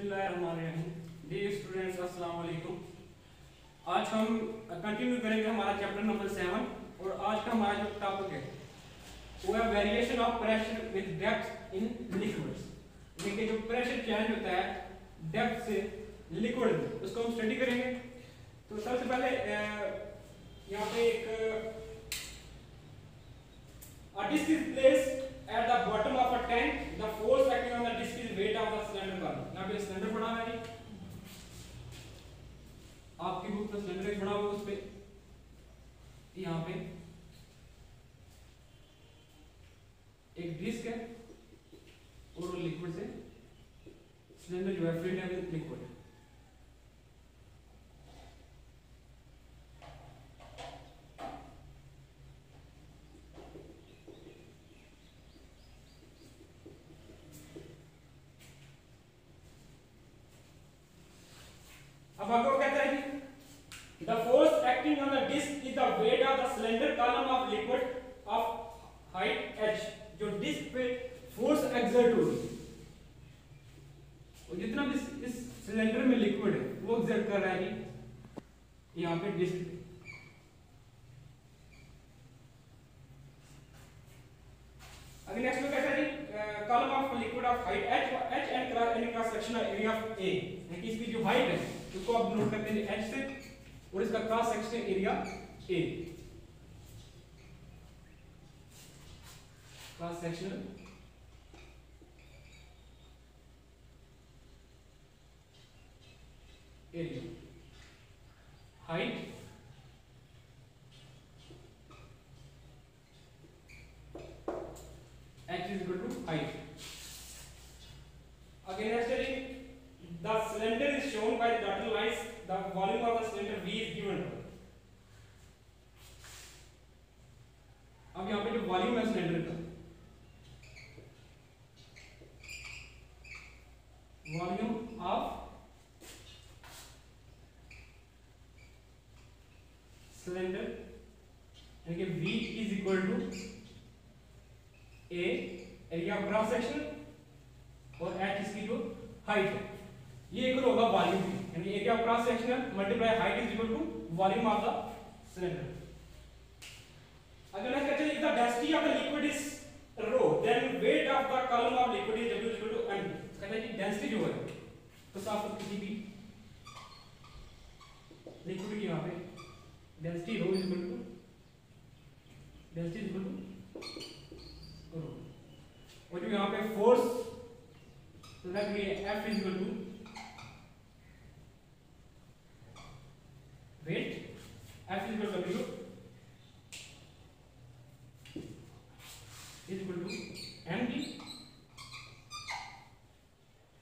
बिस्मिल्लाहिर्रहमानिर्रहीम। Dear students, अस्सलाम वालेकुम। आज हम कंटिन्यू करेंगे हमारा चैप्टर नंबर 7 और आज का हमारा जो टॉपिक है वो है variation of pressure with depth in liquids. देखिए जो प्रेशर चेंज होता है डेप्थ से लिक्विड में, उसको हम स्टडी करेंगे। तो सबसे पहले यहाँ पे एक disc is placed at the bottom of a tank. The force acting on the disc is weight of the cylinder column. यहाँ पे सिलेंडर बना है जी, आपकी बुक में सिलेंडर बना हुआ, उस पे यहाँ पे एक डिस्क है और वो लिक्विड से सिलेंडर जो है फ्लूइड है लिक्विड है। अब आपको कहता है कि the force acting on the disc is the weight of the cylinder column of liquid of height h। जो डिस्क पे फोर्स एक्सर्ट हो रही है और जितना भी इस सिलेंडर में लिक्विड है वो एक्सर्ट कर रहा है जी यहाँ पे डिस्क पे। अगर नेक्स्ट में कहता है जी column of liquid of height h and cross sectional area of a, यानी कि इसकी जो हाइट है उसको आप नोट करते हैं h से और इसका cross sectional area a, cross sectional area height h is equal to height. Again next is the cylinder is shown by the dotted lines. The volume of the cylinder V is given. अब यहाँ पे जो volume है cylinder का, volume of cylinder यानी कि V is equal to A area of cross section और h इसकी जो हाइट है, ये इक्वल होगा वॉल्यूम की, यानी area of cross section multiply height is equal to volume of the cylinder. अगर नेक्स्ट कहते हैं the density of the liquid is rho then weight of the column of liquid is w equal to m। कहते हैं कि density जो है तो साफ किसी भी लिक्विड की यहाँ पे density rho is equal to rho, और जो यहाँ पे फोर्स लग रही है F is equal to weight, F is equal to W is equal to mg।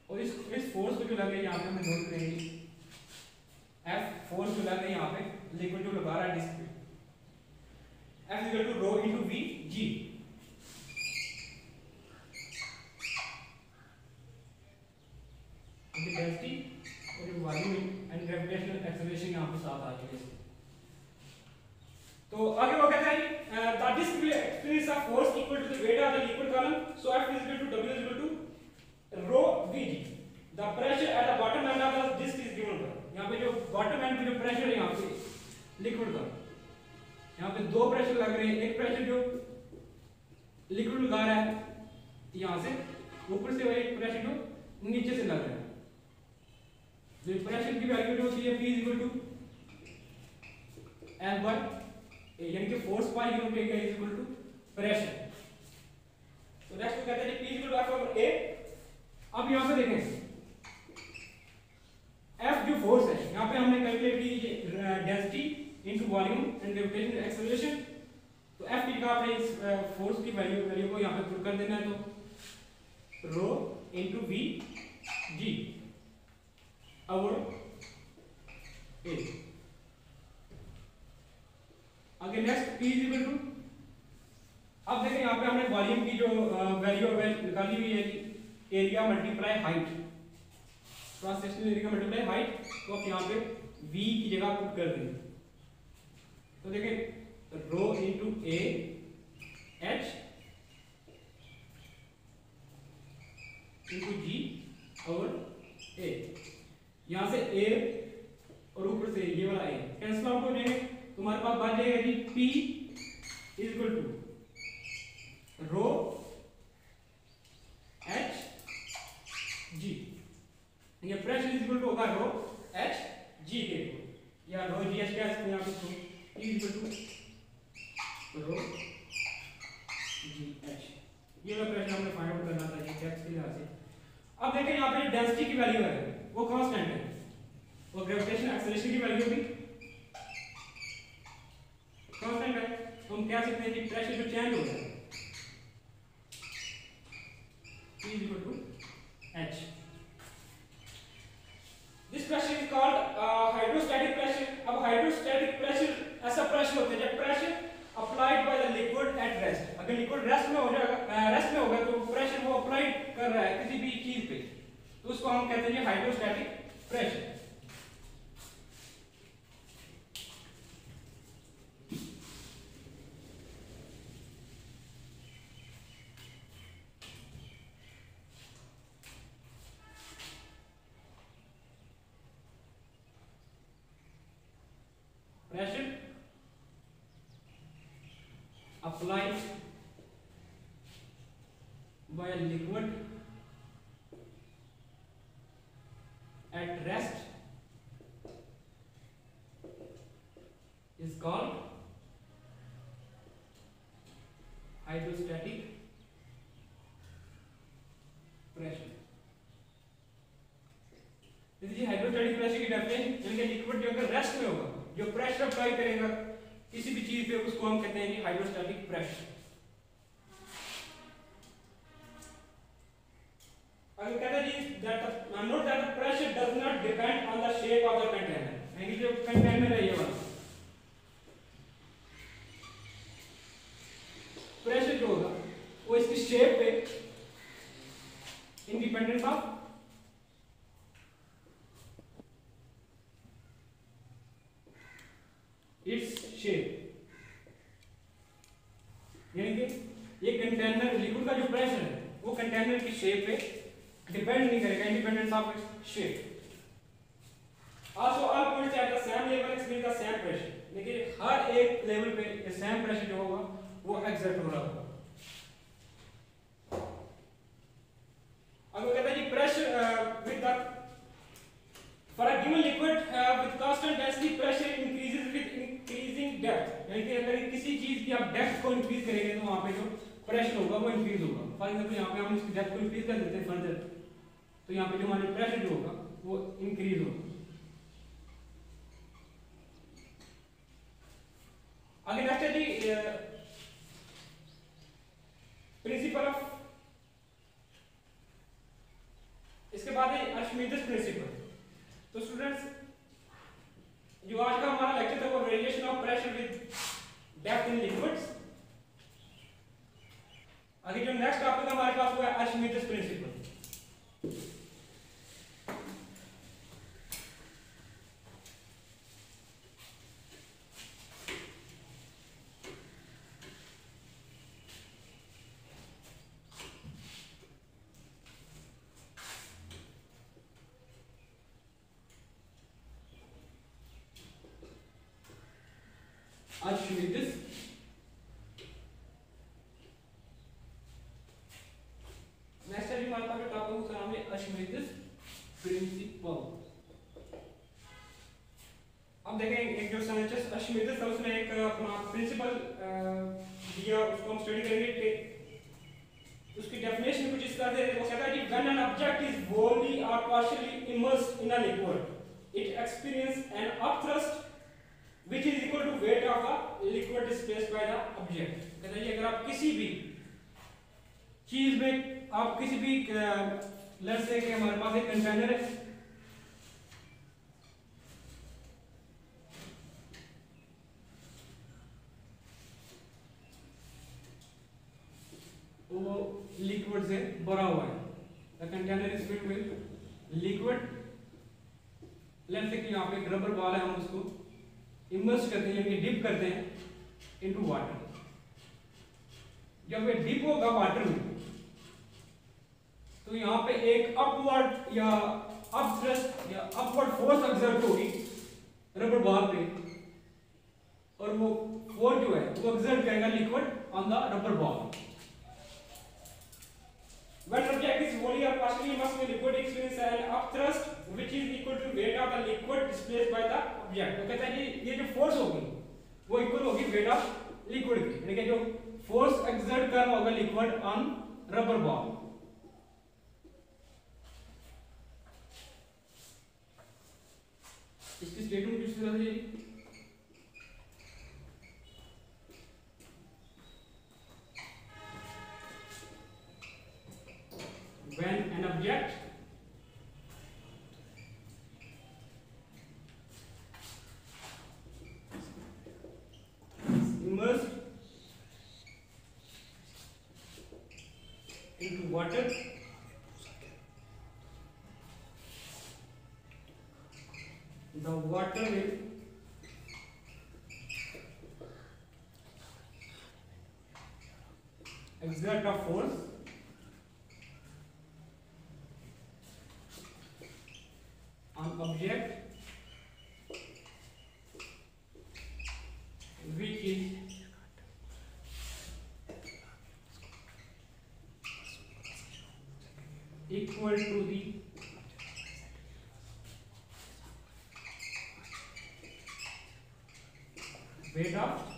और इस फोर्स को जो लग रही है यहाँ पे हमें नोट करेंगे F फोर्स जो लग रही है यहाँ पे लिक्विड जो लगा रहा है डिस्क पे, F is equal to rho into V G। Density और वॉल्यूम एंड ग्रेविटेशनल एक्सेलरेशन यहां पे साथ आ चुके हैं। तो आगे वो कहता है the disc will experience a force equal to the weight of the liquid column, so F is equal to W is equal to rho Vg। The pressure at the bottom end of the disc is given. यहां पे जो bottom and पे जो pressure है यहां पे liquid का, यहां पे दो प्रेशर लग रहे हैं। एक प्रेशर जो लिक्विड लगा रहा है यहां से ऊपर से, और एक प्रेशर जो नीचे से लग रहा है। जो प्रेशर की वैल्यू जो होती है P equal to L by A, यानी कि force per unit area is equal to pressure. तो नेक्स्ट कहते हैं P equal to F over A। अब यहां पे देखें F जो फोर्स है यहां पे हमने कैलकुलेट की density into volume and gravitational acceleration. तो F की जगह आपने इस फोर्स की वैल्यू को यहां पे पुट कर देना है, तो रो इनटू V G और A। आगे next P is equal to, अब देखें यहाँ पे हमने वॉल्यूम की जो वैल्यू निकाली हुई है area multiply height, cross sectional area multiply height, तो आप यहाँ पे V की जगह पुट कर देंगे। तो देखें rho into A H into G और A। यहाँ से ए और ऊपर से ये वाला ए कैंसिल आउट हो जाएंगे, तुम्हारे पास बच जाएगा जी P is equal to rho H G। ये प्रेशर इज इक्वल टू होगा रो H G के या रो जी एच क्या इसको यहाँ पे P is equal to rho G H. ये वाला प्रेशर हमने फाइंड आउट करना था ये डेप्थ के लिहाज से। अब देखें यहाँ पे डेंसिटी की वैल्यू है वो कांस्टेंट है, वो ग्रेविटेशनल एक्सेलरेशन की वैल्यू भी कांस्टेंट है, तो हम कह सकते हैं कि प्रेशर जो चेंज हो रहा है P is equal to H। This pressure is called hydrostatic pressure। अब हाइड्रोस्टैटिक प्रेशर ऐसा प्रेशर होता है जब pressure applied by the liquid at rest. अगर लिक्विड रेस्ट में हो जाएगा, रेस्ट में होगा तो प्रेशर वो अप्लाइड कर रहा है किसी भी चीज पे, तो उसको हम कहते हैं hydrostatic pressure. Pressure applied by a liquid at rest is called hydrostatic pressure। देखिए हाइड्रोस्टैटिक प्रेशर की डेफिनेशन यानी कि लिक्विड जो अगर रेस्ट में होगा जो प्रेशर अप्लाई करेगा किसी भी चीज पे उसको हम कहते हैं हाइड्रोस्टैटिक प्रेशर। अगर कहते हैं जी that note that the pressure does not depend on the shape of the container, यानी जो कंटेनर है ये वाला प्रेशर जो होगा वो इसकी शेप पे इंडिपेंडेंस ऑफ इट्स शेप, यानी कि ये कंटेनर लिक्विड का जो प्रेशर है वो कंटेनर की शेप पे डिपेंड नहीं करेगा, independence of its shape. Also all points at the same level experience the same pressure, लेकिन हर एक लेवल पे ये सेम प्रेशर जो होगा वो एक्सर्ट हो रहा होगा। अब कहता है जी pressure with the for a given liquid with constant density pressure increases with increasing depth, यानी कि अगर किसी चीज की आप डेप्थ को इंक्रीज करेंगे तो वहां पे जो प्रेशर होगा वो इंक्रीज होगा। फॉर एग्जांपल यहाँ पे हम इसकी डेप्थ को इंक्रीज कर देते हैं फर्दर, तो यहाँ पे जो हमारा प्रेशर जो होगा वो इंक्रीज होगा। आगे नेक्स्ट है जी प्रिंसिपल ऑफ, इसके बाद है आर्किमिडीज प्रिंसिपल। तो स्टूडेंट्स जो आज का हमारा लेक्चर था वो variation of pressure with depth in liquids. आगे जो नेक्स्ट टॉपिक हमारे पास हुआ है आर्किमिडीज प्रिंसिपल। Archimedes नेक्स्ट है हमारे पास टॉपिक उसका नाम है आर्किमिडीज प्रिंसिपल। अब देखें एक जो साइंटिस्ट आर्किमिडीज था उसने एक अपना प्रिंसिपल दिया, उसको हम स्टडी करेंगे। उसकी डेफिनेशन कुछ इस तरह से वो कहता है कि when an object is wholly or partially immersed in a liquid it experiences an upthrust which is equal to weight of the liquid displaced by the object। कहते हैं अगर आप किसी भी चीज में आप किसी भी लेट्स से कि हमारे पास एक कंटेनर है, वो लिक्विड से भरा हुआ है, the container is filled with liquid. Let's say कि यहाँ पे एक रबर बॉल है, हम उसको इमर्स करते हैं यानी डिप करते हैं इनटू वाटर। जब ये डिप होगा वाटर में तो यहाँ पे एक अपवर्ड या अब थ्रस्ट या अपवर्ड फोर्स एक्सर्ट होगी रबर बॉल पे, और वो फोर्स जो है वो एक्सर्ट करेगा liquid on the rubber ball. When object is wholly or partially immersed in liquid, experience an upthrust which is equal to weight of the liquid displaced by the object. तो कहता है कि ये जो फोर्स होगी वो equal होगी weight of liquid की, यानी कि जो फोर्स एक्सर्ट कर रहा होगा लिक्विड ऑन रबर बॉल. इसकी स्टेटमेंट किस तरह से when an object is immersed into water, the water will exert a force on object which is equal to the weight of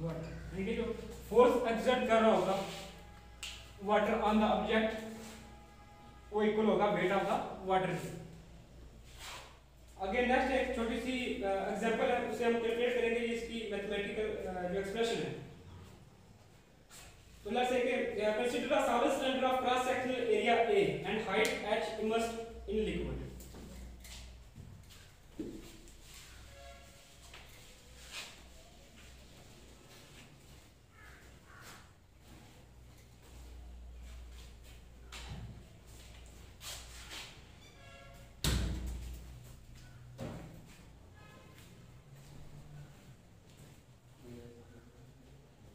water. यानी कि जो फोर्स एक्सर्ट कर रहा होगा वाटर ऑन द ऑब्जेक्ट वो इक्वल होगा wait of the water. Again next एक छोटी सी एग्जांपल है, उसे हम कैलकुलेट करेंगे इसकी मैथमेटिकल जो एक्सप्रेशन है. तो लेट्स से कि consider a solid cylinder of cross sectional area A and height h immersed in liquid.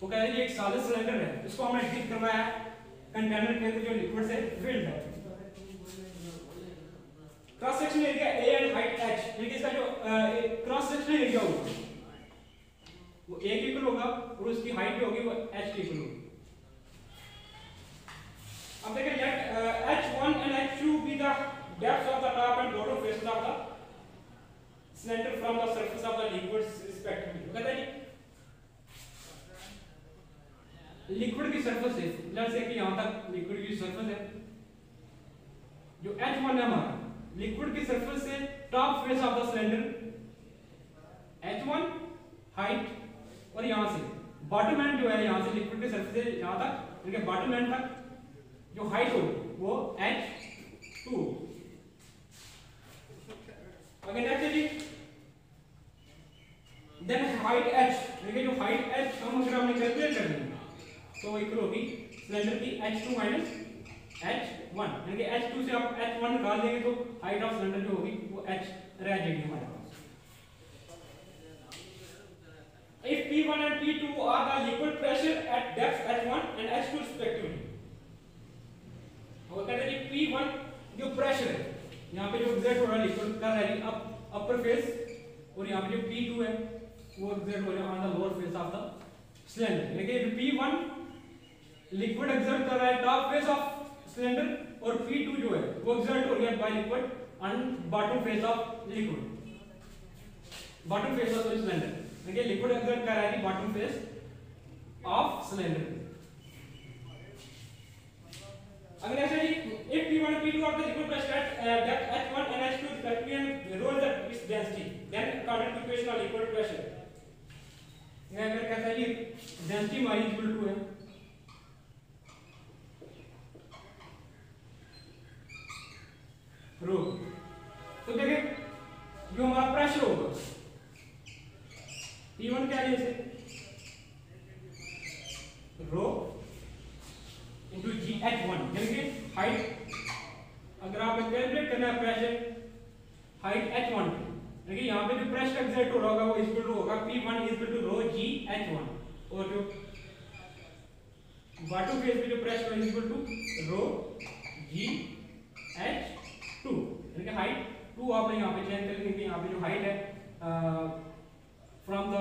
वो कह रहे हैं एक सॉलिड सिलेंडर है, इसको हमने डिप करवाया कंटेनर के अंदर जो लिक्विड से फिल्ड है. Cross section area A and height h, यानी कि इसका जो क्रॉस सेक्शन एरिया होगा वो A की इक्वल होगा और उसकी हाइट जो होगी वो h की इक्वल होगी. अब देखिए late h1 and h2 be the depths of the top and bottom faces of the cylinder from the surface of the liquid respectively. कहता है लिक्विड की सरफेस से, लेट्स से कि यहां तक लिक्विड की सरफेस है, जो H1 है हमारा लिक्विड की सरफेस से top face of the cylinder H1 height, और यहां से बॉटम एंड जो है यहां से लिक्विड की सरफेस से यहां तक, यानी बॉटम एंड तक जो हाइट हो वो H2. अगर नेक्स्ट है जी देन हाइट h, यानी जो हाइट h हम अगर हमने कैलकुलेट करनी है तो वो इक्वल होगी सिलेंडर की h2 माइनस h1, यानी कि h2 से आप h1 निकाल देंगे तो हाइट ऑफ सिलेंडर जो होगी वो h रह जाएगी हमारे पास. If P1 and P2 are the liquid pressure at depth h1 and h2 respectively. और कहते हैं कि P1 जो प्रेशर है यहाँ पे जो एग्जर्ट हो रहा है लिक्विड का है अपर फेस, और यहाँ पे जो P2 है वो एग्जर्ट हो रहा है on the lower face of the cylinder. यानी कि P1 लिक्विड एक्सर्ट कर रहा है टॉप फेस ऑफ सिलेंडर, और P2 जो है वो एक्सर्ट हो रहा है by liquid on bottom face of liquid, bottom face of cylinder. यानी कि लिक्विड एक्सर्ट कर रहा है बॉटम फेस ऑफ सिलेंडर. अगर ऐसे ही if P1 and P2 are the liquid pressure at depth h1 and h2 respectively and rho is its density, then according to equation of liquid pressure, मैं अगर कहता है कि डेंसिटी हमारी equal to है रो, तो देखिए जो हमारा प्रेशर होगा P1 क्या है इसे रो इनटू g h1, यानी कि हाइट अगर आप कैलकुलेट करना है प्रेशर हाइट h1 देखिए यहाँ पे जो प्रेशर एक्सर्ट हो रहा होगा वो इक्वल टू होगा P1 equal to rho G H1, और जो बॉटम फेस पे जो प्रेशर है equal to rho G H2, यानी कि हाइट 2 आपने यहाँ पे चेंज कर ली, यहाँ पे जो हाइट है from the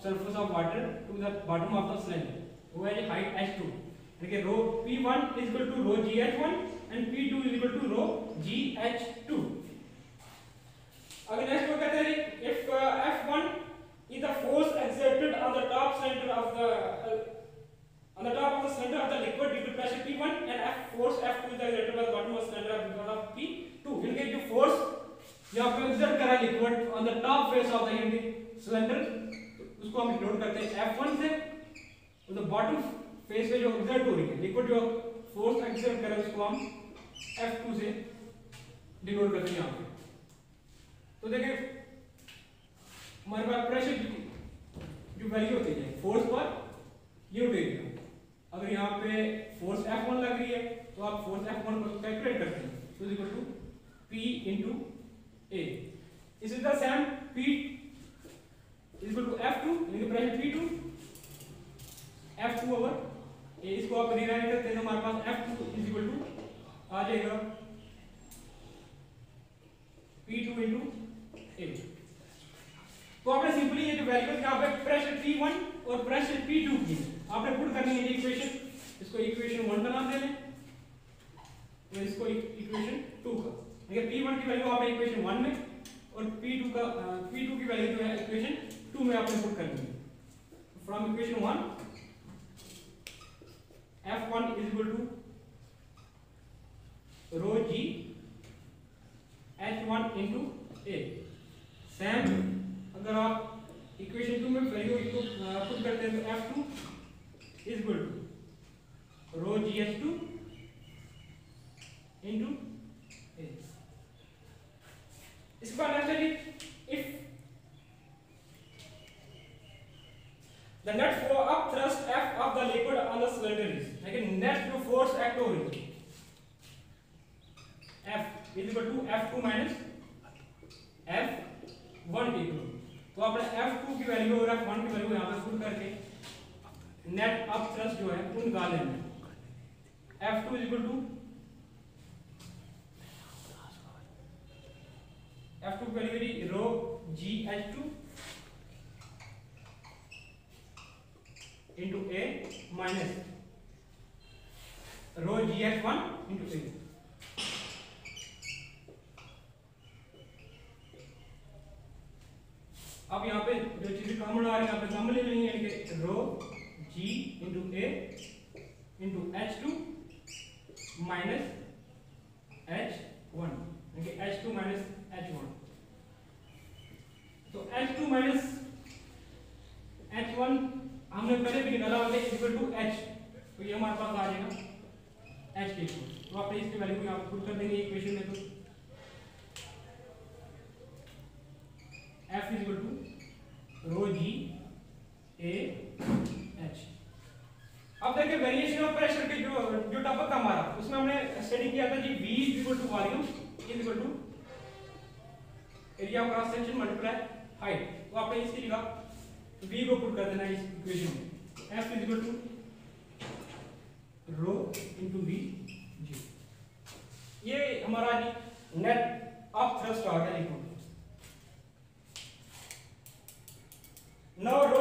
surface of water to the bottom of the cylinder वो है हाइट H2, यानी कि rho P1 equal to rho G H1 and P2 equal to rho G H2। अगर नेक्स्ट वो कहते हैं if F1 is the force exerted on the top center of the center of the liquid due to pressure P1 and force F2 is exerted by the bottom of the cylinder because of P2, यानी कि जो force यहाँ पे exert करा liquid on the top face of the cylinder उसको हम denote करते हैं F1 से, और द बॉटम फेस पे जो एक्सर्ट हो रही है लिक्विड जो फोर्स एक्सर्ट करे उसको हम F2 से डिनोट करते हैं यहाँ पे। तो देखें हमारे पास प्रेशर की जो वैल्यू होती है फोर्स पर यूनिट एरिया, अगर यहाँ पे फोर्स F1 लग रही है तो आप फोर्स F1 को कैलकुलेट करते हैं, तो equal to P into A। इस the same P equal to F2, यानी कि pressure P2 F2 over A, इसको आप रीराइट करते हैं तो हमारे पास F2 इक्वल टू आ जाएगा P2 into A। तो आपने सिंपली ये जो वैल्यूज यहाँ पे प्रेशर P1 और प्रेशर P2 की आपने पुट करनी है इक्वेशन, इसको इक्वेशन 1 का नाम दे लें और इसको इक्वेशन 2 का, देखिए P1 की वैल्यू आपने इक्वेशन 1 में और P2 की वैल्यू जो है इक्वेशन 2 में आपने पुट करनी है। From equation 1 F1 is equal to rho G H1 into A। Same अगर आप इक्वेशन 2 में वैल्यू को पुट करते हैं तो F2 is equal to row GH2 into A। इसके बाद next if the net flow up thrust F of the liquid on the cylinder is, लेकिन नेट जो फोर्स एक्ट हो रही है F is equal to F2 minus F1 के equal, तो आपने F2 की वैल्यू और F1 की वैल्यू यहाँ पे पुट करके नेट अप थ्रस्ट जो है वो निकाल लेना है। F2 is equal to F2 की value rho GH2 into A minus rho GH1 into A। अब यहाँ पे जो चीजें कॉमन आ रही है यहाँ पे कॉमन ले लेंगे, यानी कि रो G into A into H2 minus H1, यानी कि H2 minus H1। तो H2 minus H1 हमने पहले भी निकाला हुआ है इक्वल टू H, तो ये हमारे पास आ जाएगा H के इक्वल, तो आप इसकी वैल्यू यहाँ पुट कर देंगे इक्वेशन में, तो F is equal to rho G A H। अब देखिए वेरिएशन ऑफ प्रेशर के जो टॉपिक था हमारा उसमें हमने स्टडी किया था जी V is equal to volume is equal to area cross section multiply height, तो आपने इसकी जगह V को पुट कर देना इस इक्वेशन में। F is equal to row into V G, ये हमारा जी नेट अप थ्रस्ट आ गया liquid. Now rho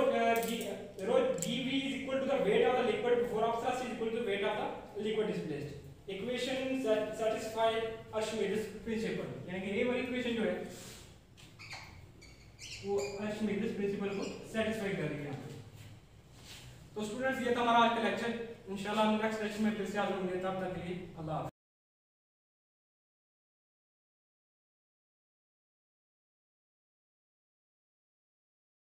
GV is equal to the weight of the liquid before of thrust is equal to the weight of the liquid displaced। Equation satisfy Archimedes principle, यानी कि ये वाली equation जो है वो Archimedes principle को satisfy कर रही है। तो स्टूडेंट्स ये था हमारा आज का लेक्चर, इंशाल्लाह हम नेक्स्ट लेक्चर में फिर से हाजिर होंगे, तब तक के लिए अल्लाह हाफ़िज़।